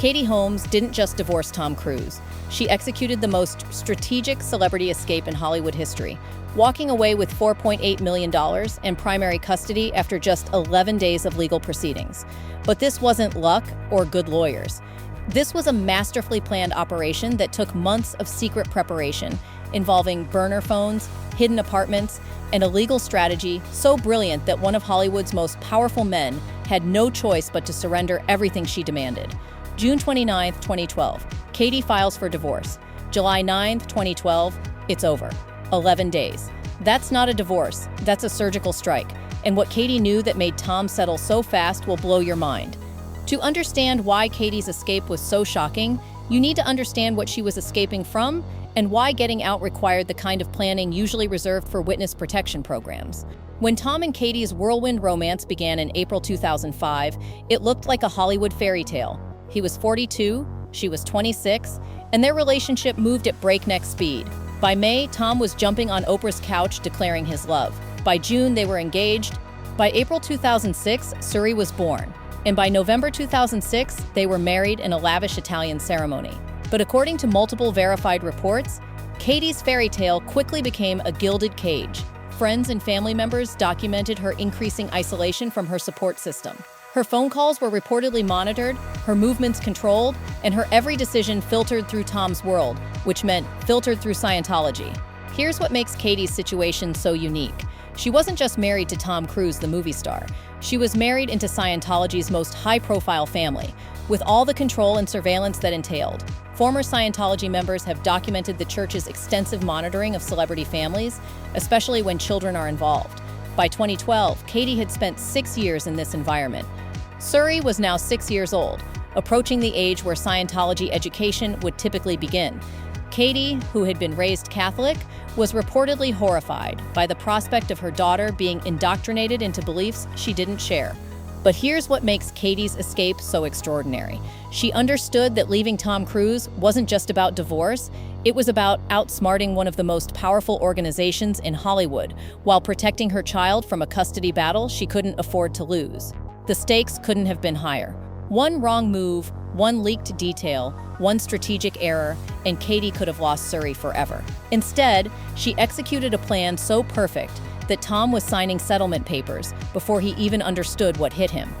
Katie Holmes didn't just divorce Tom Cruise. She executed the most strategic celebrity escape in Hollywood history, walking away with $4.8 million and primary custody after just 11 days of legal proceedings. But this wasn't luck or good lawyers. This was a masterfully planned operation that took months of secret preparation, involving burner phones, hidden apartments, and a legal strategy so brilliant that one of Hollywood's most powerful men had no choice but to surrender everything she demanded. June 29, 2012, Katie files for divorce. July 9, 2012, it's over. 11 days. That's not a divorce, that's a surgical strike. And what Katie knew that made Tom settle so fast will blow your mind. To understand why Katie's escape was so shocking, you need to understand what she was escaping from and why getting out required the kind of planning usually reserved for witness protection programs. When Tom and Katie's whirlwind romance began in April 2005, it looked like a Hollywood fairy tale. He was 42, she was 26, and their relationship moved at breakneck speed. By May, Tom was jumping on Oprah's couch declaring his love. By June, they were engaged. By April 2006, Suri was born. And by November 2006, they were married in a lavish Italian ceremony. But according to multiple verified reports, Katie's fairy tale quickly became a gilded cage. Friends and family members documented her increasing isolation from her support system. Her phone calls were reportedly monitored, her movements controlled, and her every decision filtered through Tom's world, which meant filtered through Scientology. Here's what makes Katie's situation so unique. She wasn't just married to Tom Cruise, the movie star. She was married into Scientology's most high-profile family, with all the control and surveillance that entailed. Former Scientology members have documented the church's extensive monitoring of celebrity families, especially when children are involved. By 2012, Katie had spent 6 years in this environment. Suri was now 6 years old, approaching the age where Scientology education would typically begin. Katie, who had been raised Catholic, was reportedly horrified by the prospect of her daughter being indoctrinated into beliefs she didn't share. But here's what makes Katie's escape so extraordinary. She understood that leaving Tom Cruise wasn't just about divorce, it was about outsmarting one of the most powerful organizations in Hollywood, while protecting her child from a custody battle she couldn't afford to lose. The stakes couldn't have been higher. One wrong move, one leaked detail, one strategic error, and Katie could have lost Suri forever. Instead, she executed a plan so perfect that Tom was signing settlement papers before he even understood what hit him.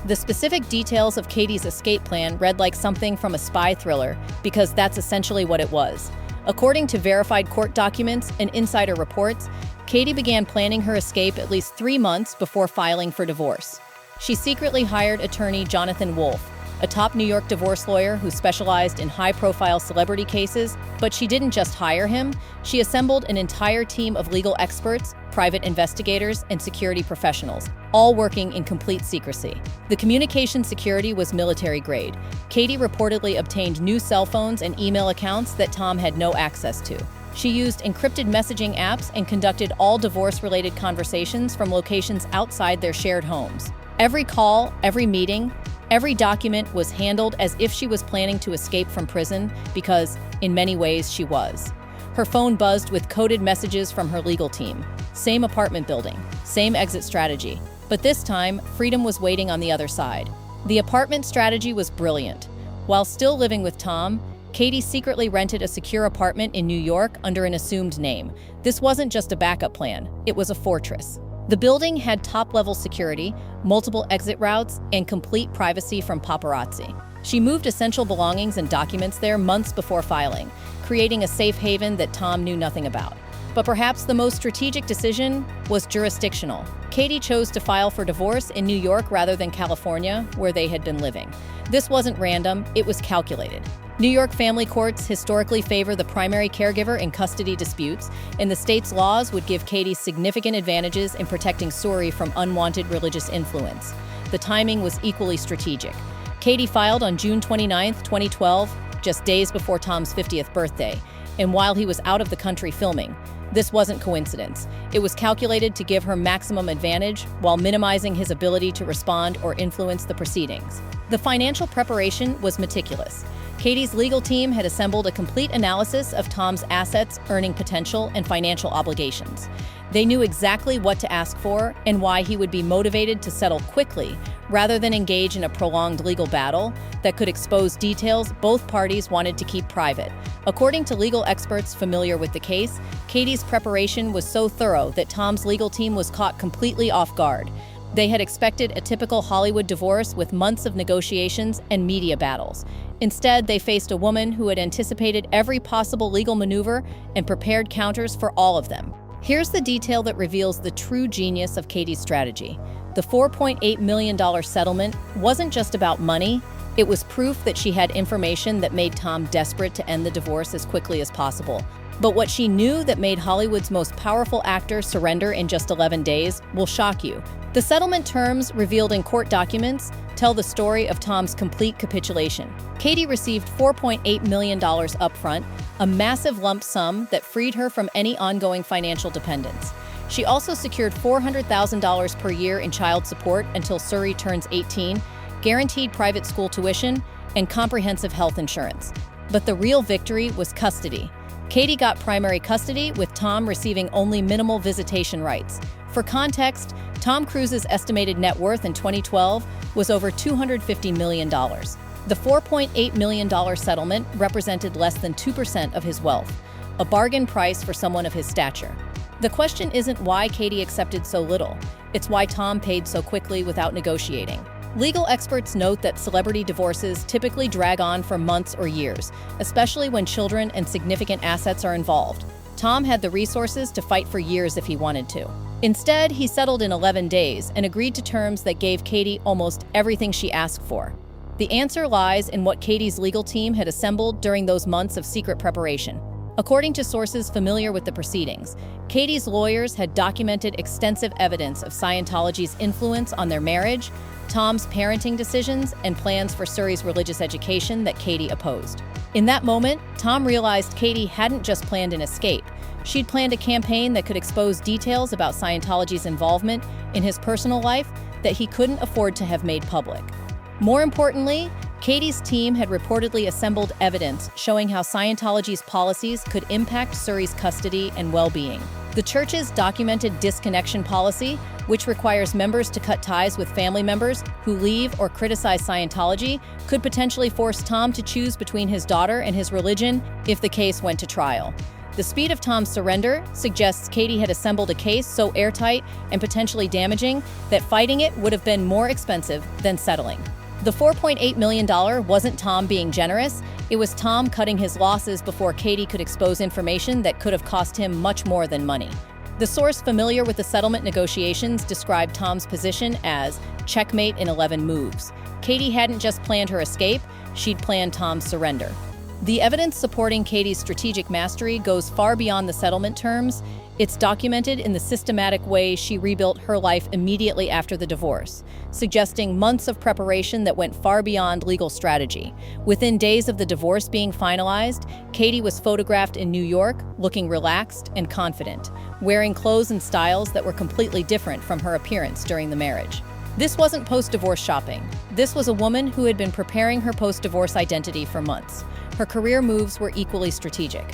The specific details of Katie's escape plan read like something from a spy thriller, because that's essentially what it was. According to verified court documents and insider reports, Katie began planning her escape at least 3 months before filing for divorce. She secretly hired attorney Jonathan Wolfe, a top New York divorce lawyer who specialized in high-profile celebrity cases, but she didn't just hire him, she assembled an entire team of legal experts, private investigators, and security professionals, all working in complete secrecy. The communication security was military-grade. Katie reportedly obtained new cell phones and email accounts that Tom had no access to. She used encrypted messaging apps and conducted all divorce-related conversations from locations outside their shared homes. Every call, every meeting, every document was handled as if she was planning to escape from prison, because, in many ways, she was. Her phone buzzed with coded messages from her legal team. Same apartment building, same exit strategy. But this time, freedom was waiting on the other side. The apartment strategy was brilliant. While still living with Tom, Katie secretly rented a secure apartment in New York under an assumed name. This wasn't just a backup plan, it was a fortress. The building had top-level security, multiple exit routes, and complete privacy from paparazzi. She moved essential belongings and documents there months before filing, creating a safe haven that Tom knew nothing about. But perhaps the most strategic decision was jurisdictional. Katie chose to file for divorce in New York rather than California, where they had been living. This wasn't random, it was calculated. New York family courts historically favor the primary caregiver in custody disputes, and the state's laws would give Katie significant advantages in protecting Suri from unwanted religious influence. The timing was equally strategic. Katie filed on June 29, 2012, just days before Tom's 50th birthday, and while he was out of the country filming. This wasn't coincidence. It was calculated to give her maximum advantage while minimizing his ability to respond or influence the proceedings. The financial preparation was meticulous. Katie's legal team had assembled a complete analysis of Tom's assets, earning potential, and financial obligations. They knew exactly what to ask for and why he would be motivated to settle quickly rather than engage in a prolonged legal battle that could expose details both parties wanted to keep private. According to legal experts familiar with the case, Katie's preparation was so thorough that Tom's legal team was caught completely off guard. They had expected a typical Hollywood divorce with months of negotiations and media battles. Instead, they faced a woman who had anticipated every possible legal maneuver and prepared counters for all of them. Here's the detail that reveals the true genius of Katie's strategy. The $4.8 million settlement wasn't just about money, it was proof that she had information that made Tom desperate to end the divorce as quickly as possible. But what she knew that made Hollywood's most powerful actor surrender in just 11 days will shock you. The settlement terms, revealed in court documents, tell the story of Tom's complete capitulation. Katie received $4.8 million upfront, a massive lump sum that freed her from any ongoing financial dependence. She also secured $400,000 per year in child support until Suri turns 18, guaranteed private school tuition, and comprehensive health insurance. But the real victory was custody. Katie got primary custody, with Tom receiving only minimal visitation rights. For context, Tom Cruise's estimated net worth in 2012 was over $250 million. The $4.8 million settlement represented less than 2% of his wealth, a bargain price for someone of his stature. The question isn't why Katie accepted so little, it's why Tom paid so quickly without negotiating. Legal experts note that celebrity divorces typically drag on for months or years, especially when children and significant assets are involved. Tom had the resources to fight for years if he wanted to. Instead, he settled in 11 days and agreed to terms that gave Katie almost everything she asked for. The answer lies in what Katie's legal team had assembled during those months of secret preparation. According to sources familiar with the proceedings, Katie's lawyers had documented extensive evidence of Scientology's influence on their marriage, Tom's parenting decisions, and plans for Suri's religious education that Katie opposed. In that moment, Tom realized Katie hadn't just planned an escape. She'd planned a campaign that could expose details about Scientology's involvement in his personal life that he couldn't afford to have made public. More importantly, Katie's team had reportedly assembled evidence showing how Scientology's policies could impact Suri's custody and well-being. The church's documented disconnection policy, which requires members to cut ties with family members who leave or criticize Scientology, could potentially force Tom to choose between his daughter and his religion if the case went to trial. The speed of Tom's surrender suggests Katie had assembled a case so airtight and potentially damaging that fighting it would have been more expensive than settling. The $4.8 million wasn't Tom being generous, it was Tom cutting his losses before Katie could expose information that could have cost him much more than money. The source familiar with the settlement negotiations described Tom's position as checkmate in 11 moves. Katie hadn't just planned her escape, she'd planned Tom's surrender. The evidence supporting Katie's strategic mastery goes far beyond the settlement terms. It's documented in the systematic way she rebuilt her life immediately after the divorce, suggesting months of preparation that went far beyond legal strategy. Within days of the divorce being finalized, Katie was photographed in New York, looking relaxed and confident, wearing clothes and styles that were completely different from her appearance during the marriage. This wasn't post-divorce shopping. This was a woman who had been preparing her post-divorce identity for months. Her career moves were equally strategic.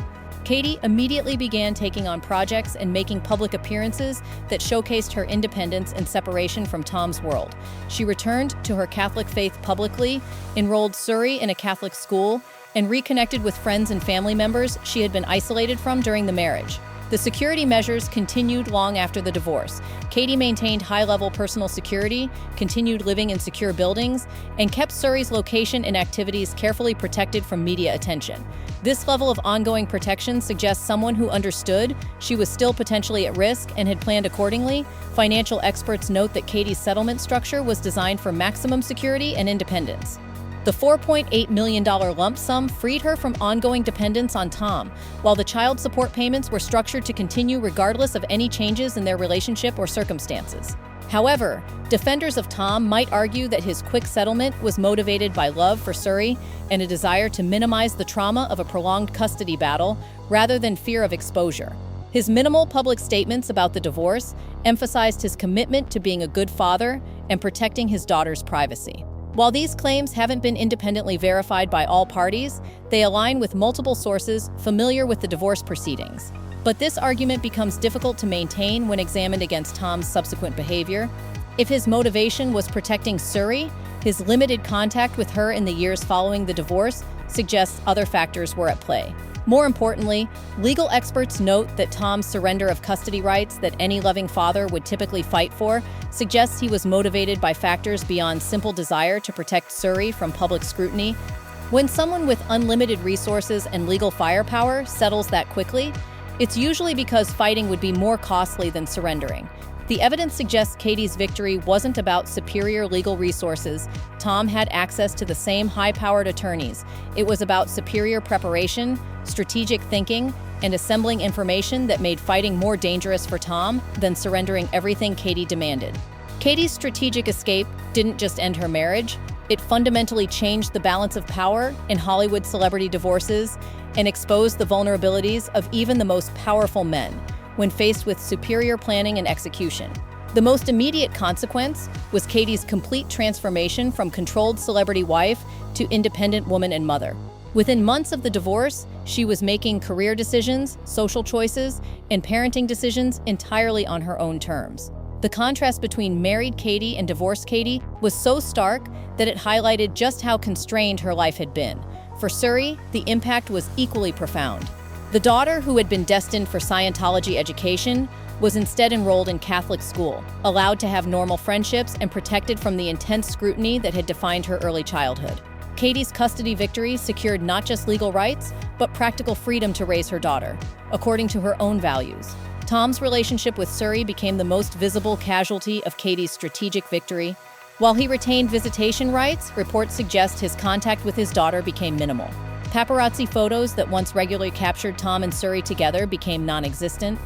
Katie immediately began taking on projects and making public appearances that showcased her independence and separation from Tom's world. She returned to her Catholic faith publicly, enrolled Suri in a Catholic school, and reconnected with friends and family members she had been isolated from during the marriage. The security measures continued long after the divorce. Katie maintained high-level personal security, continued living in secure buildings, and kept Suri's location and activities carefully protected from media attention. This level of ongoing protection suggests someone who understood she was still potentially at risk and had planned accordingly. Financial experts note that Katie's settlement structure was designed for maximum security and independence. The $4.8 million lump sum freed her from ongoing dependence on Tom, while the child support payments were structured to continue regardless of any changes in their relationship or circumstances. However, defenders of Tom might argue that his quick settlement was motivated by love for Suri and a desire to minimize the trauma of a prolonged custody battle rather than fear of exposure. His minimal public statements about the divorce emphasized his commitment to being a good father and protecting his daughter's privacy. While these claims haven't been independently verified by all parties, they align with multiple sources familiar with the divorce proceedings. But this argument becomes difficult to maintain when examined against Tom's subsequent behavior. If his motivation was protecting Suri, his limited contact with her in the years following the divorce suggests other factors were at play. More importantly, legal experts note that Tom's surrender of custody rights that any loving father would typically fight for suggests he was motivated by factors beyond simple desire to protect Suri from public scrutiny. When someone with unlimited resources and legal firepower settles that quickly, it's usually because fighting would be more costly than surrendering. The evidence suggests Katie's victory wasn't about superior legal resources. Tom had access to the same high-powered attorneys. It was about superior preparation, strategic thinking, and assembling information that made fighting more dangerous for Tom than surrendering everything Katie demanded. Katie's strategic escape didn't just end her marriage, it fundamentally changed the balance of power in Hollywood celebrity divorces and exposed the vulnerabilities of even the most powerful men when faced with superior planning and execution. The most immediate consequence was Katie's complete transformation from controlled celebrity wife to independent woman and mother. Within months of the divorce, she was making career decisions, social choices, and parenting decisions entirely on her own terms. The contrast between married Katie and divorced Katie was so stark that it highlighted just how constrained her life had been. For Suri, the impact was equally profound. The daughter, who had been destined for Scientology education, was instead enrolled in Catholic school, allowed to have normal friendships, and protected from the intense scrutiny that had defined her early childhood. Katie's custody victory secured not just legal rights, but practical freedom to raise her daughter, according to her own values. Tom's relationship with Suri became the most visible casualty of Katie's strategic victory. While he retained visitation rights, reports suggest his contact with his daughter became minimal. Paparazzi photos that once regularly captured Tom and Suri together became non-existent.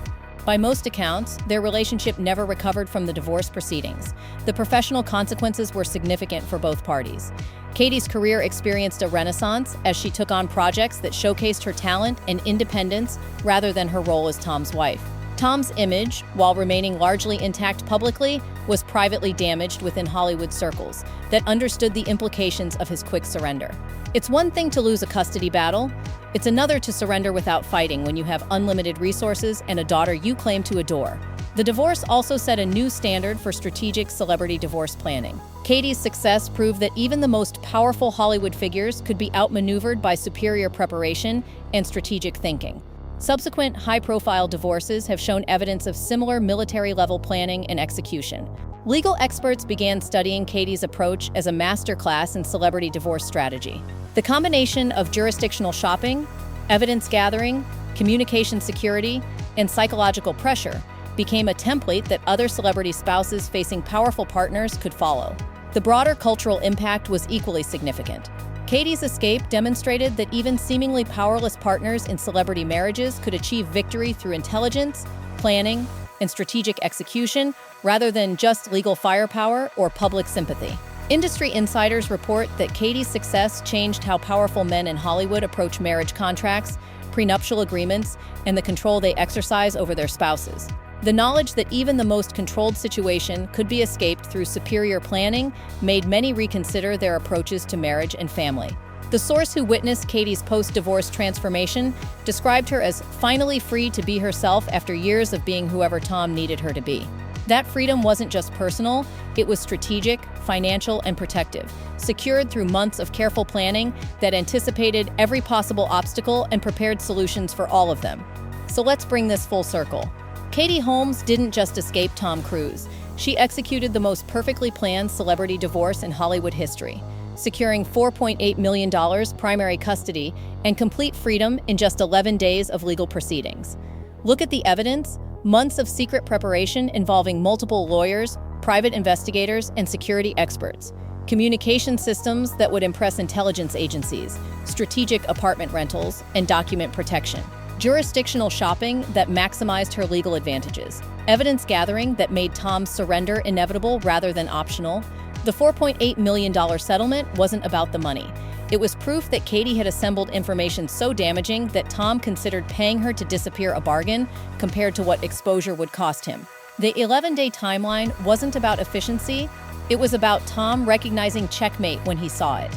By most accounts, their relationship never recovered from the divorce proceedings. The professional consequences were significant for both parties. Katie's career experienced a renaissance as she took on projects that showcased her talent and independence rather than her role as Tom's wife. Tom's image, while remaining largely intact publicly, was privately damaged within Hollywood circles that understood the implications of his quick surrender. It's one thing to lose a custody battle. It's another to surrender without fighting when you have unlimited resources and a daughter you claim to adore. The divorce also set a new standard for strategic celebrity divorce planning. Katie's success proved that even the most powerful Hollywood figures could be outmaneuvered by superior preparation and strategic thinking. Subsequent high-profile divorces have shown evidence of similar military-level planning and execution. Legal experts began studying Katie's approach as a masterclass in celebrity divorce strategy. The combination of jurisdictional shopping, evidence gathering, communication security, and psychological pressure became a template that other celebrity spouses facing powerful partners could follow. The broader cultural impact was equally significant. Katie's escape demonstrated that even seemingly powerless partners in celebrity marriages could achieve victory through intelligence, planning, and strategic execution rather than just legal firepower or public sympathy. Industry insiders report that Katie's success changed how powerful men in Hollywood approach marriage contracts, prenuptial agreements, and the control they exercise over their spouses. The knowledge that even the most controlled situation could be escaped through superior planning made many reconsider their approaches to marriage and family. The source who witnessed Katie's post-divorce transformation described her as finally free to be herself after years of being whoever Tom needed her to be. That freedom wasn't just personal, it was strategic, financial, and protective, secured through months of careful planning that anticipated every possible obstacle and prepared solutions for all of them. So let's bring this full circle. Katie Holmes didn't just escape Tom Cruise. She executed the most perfectly planned celebrity divorce in Hollywood history, securing $4.8 million primary custody and complete freedom in just 11 days of legal proceedings. Look at the evidence: months of secret preparation involving multiple lawyers, private investigators, and security experts, communication systems that would impress intelligence agencies, strategic apartment rentals, and document protection, jurisdictional shopping that maximized her legal advantages, evidence gathering that made Tom's surrender inevitable rather than optional. The $4.8 million settlement wasn't about the money. It was proof that Katie had assembled information so damaging that Tom considered paying her to disappear a bargain compared to what exposure would cost him. The 11-day timeline wasn't about efficiency, It was about Tom recognizing checkmate when he saw it.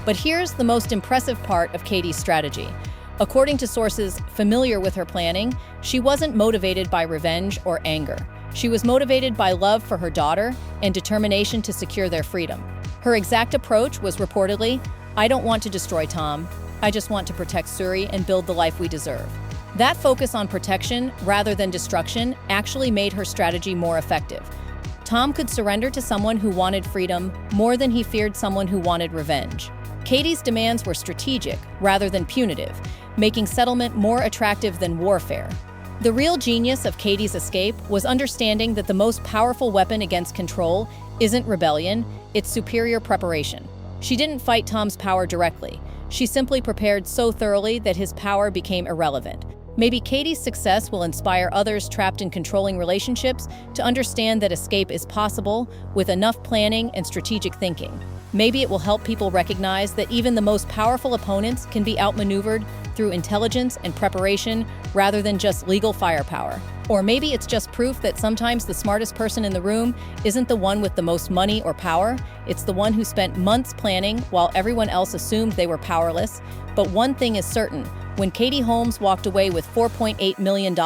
But here's the most impressive part of Katie's strategy. According to sources familiar with her planning, she wasn't motivated by revenge or anger. She was motivated by love for her daughter and determination to secure their freedom. Her exact approach was reportedly, "I don't want to destroy Tom. I just want to protect Suri and build the life we deserve." That focus on protection rather than destruction actually made her strategy more effective. Tom could surrender to someone who wanted freedom more than he feared someone who wanted revenge. Katie's demands were strategic rather than punitive, making settlement more attractive than warfare. The real genius of Katie's escape was understanding that the most powerful weapon against control isn't rebellion, it's superior preparation. She didn't fight Tom's power directly. She simply prepared so thoroughly that his power became irrelevant. Maybe Katie's success will inspire others trapped in controlling relationships to understand that escape is possible with enough planning and strategic thinking. Maybe it will help people recognize that even the most powerful opponents can be outmaneuvered through intelligence and preparation rather than just legal firepower. Or maybe it's just proof that sometimes the smartest person in the room isn't the one with the most money or power, it's the one who spent months planning while everyone else assumed they were powerless. But one thing is certain, when Katie Holmes walked away with $4.8 million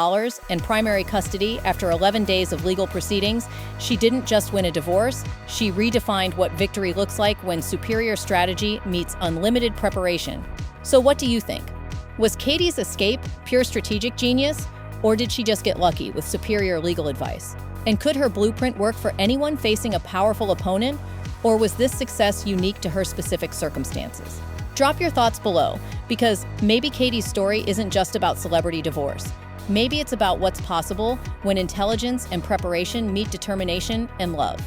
and primary custody after 11 days of legal proceedings, she didn't just win a divorce, she redefined what victory looks like when superior strategy meets unlimited preparation. So what do you think? Was Katie's escape pure strategic genius, or did she just get lucky with superior legal advice? And could her blueprint work for anyone facing a powerful opponent, or was this success unique to her specific circumstances? Drop your thoughts below, because maybe Katie's story isn't just about celebrity divorce. Maybe it's about what's possible when intelligence and preparation meet determination and love.